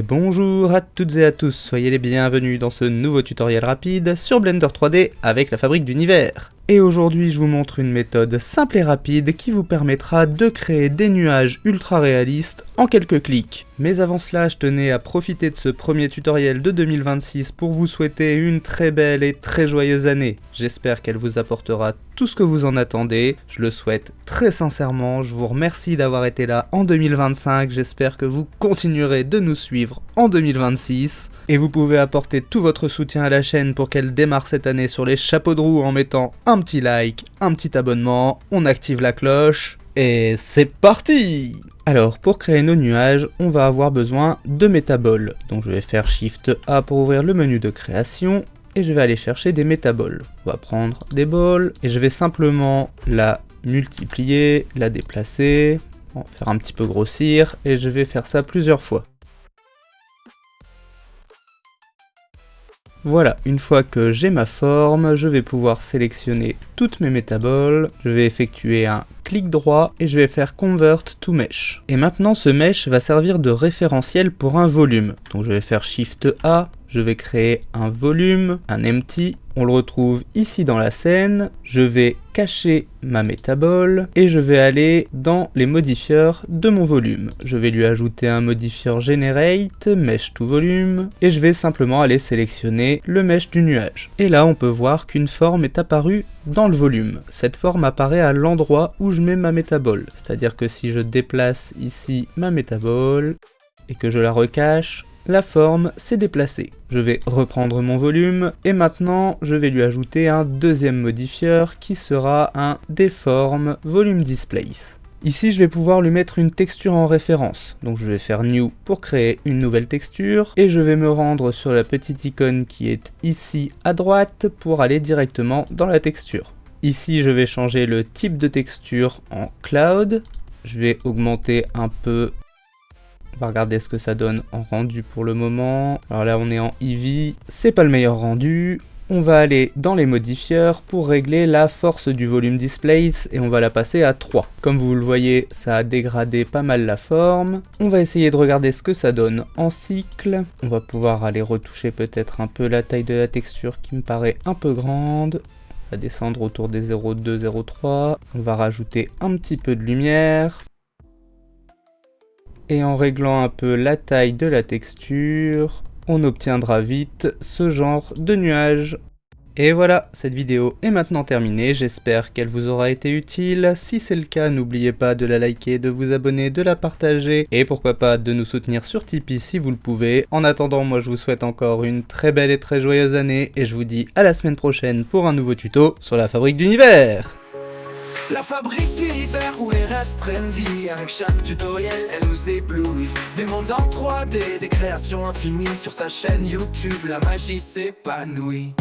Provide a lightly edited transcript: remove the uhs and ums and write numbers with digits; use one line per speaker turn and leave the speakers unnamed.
Et bonjour à toutes et à tous, soyez les bienvenus dans ce nouveau tutoriel rapide sur Blender 3D avec la Fabrique d'Univers. Et aujourd'hui je vous montre une méthode simple et rapide qui vous permettra de créer des nuages ultra réalistes en quelques clics. Mais avant cela, je tenais à profiter de ce premier tutoriel de 2026 pour vous souhaiter une très belle et très joyeuse année. J'espère qu'elle vous apportera tout ce que vous en attendez, je le souhaite très sincèrement, je vous remercie d'avoir été là en 2025, j'espère que vous continuerez de nous suivre en 2026. Et vous pouvez apporter tout votre soutien à la chaîne pour qu'elle démarre cette année sur les chapeaux de roue en mettant un petit like, un petit abonnement, on active la cloche, et c'est parti! Alors pour créer nos nuages, on va avoir besoin de métaballs. Donc je vais faire Shift A pour ouvrir le menu de création, et je vais aller chercher des métaballs. On va prendre des balls, et je vais simplement la multiplier, la déplacer, faire un petit peu grossir, et je vais faire ça plusieurs fois. Voilà, une fois que j'ai ma forme, je vais pouvoir sélectionner toutes mes métaballs, je vais effectuer un clic droit et je vais faire Convert to Mesh. Et maintenant ce mesh va servir de référentiel pour un volume. Donc je vais faire Shift A, je vais créer un volume, un empty, on le retrouve ici dans la scène, je vais cacher ma métaball et je vais aller dans les modifieurs de mon volume. Je vais lui ajouter un modifieur Generate, Mesh to Volume, et je vais simplement aller sélectionner le mesh du nuage. Et là on peut voir qu'une forme est apparue dans le volume. Cette forme apparaît à l'endroit où je mets ma métaball. C'est-à-dire que si je déplace ici ma métaball et que je la recache, la forme s'est déplacée. Je vais reprendre mon volume et maintenant je vais lui ajouter un deuxième modifieur qui sera un Deform Volume Displace. Ici je vais pouvoir lui mettre une texture en référence. Donc je vais faire New pour créer une nouvelle texture et je vais me rendre sur la petite icône qui est ici à droite pour aller directement dans la texture. Ici je vais changer le type de texture en Cloud. Je vais augmenter un peu. On va regarder ce que ça donne en rendu pour le moment. Alors là on est en Eevee, c'est pas le meilleur rendu. On va aller dans les modifieurs pour régler la force du volume displace et on va la passer à 3. Comme vous le voyez, ça a dégradé pas mal la forme. On va essayer de regarder ce que ça donne en cycle. On va pouvoir aller retoucher peut-être un peu la taille de la texture qui me paraît un peu grande. On va descendre autour des 0,2, 0,3. On va rajouter un petit peu de lumière. Et en réglant un peu la taille de la texture, on obtiendra vite ce genre de nuage. Et voilà, cette vidéo est maintenant terminée, j'espère qu'elle vous aura été utile. Si c'est le cas, n'oubliez pas de la liker, de vous abonner, de la partager, et pourquoi pas de nous soutenir sur Tipeee si vous le pouvez. En attendant, moi je vous souhaite encore une très belle et très joyeuse année, et je vous dis à la semaine prochaine pour un nouveau tuto sur la Fabrique d'Univers.
La Fabrique d'Univers où les rêves prennent vie. Avec chaque tutoriel, elle nous éblouit. Des mondes en 3D, des créations infinies. Sur sa chaîne YouTube, la magie s'épanouit.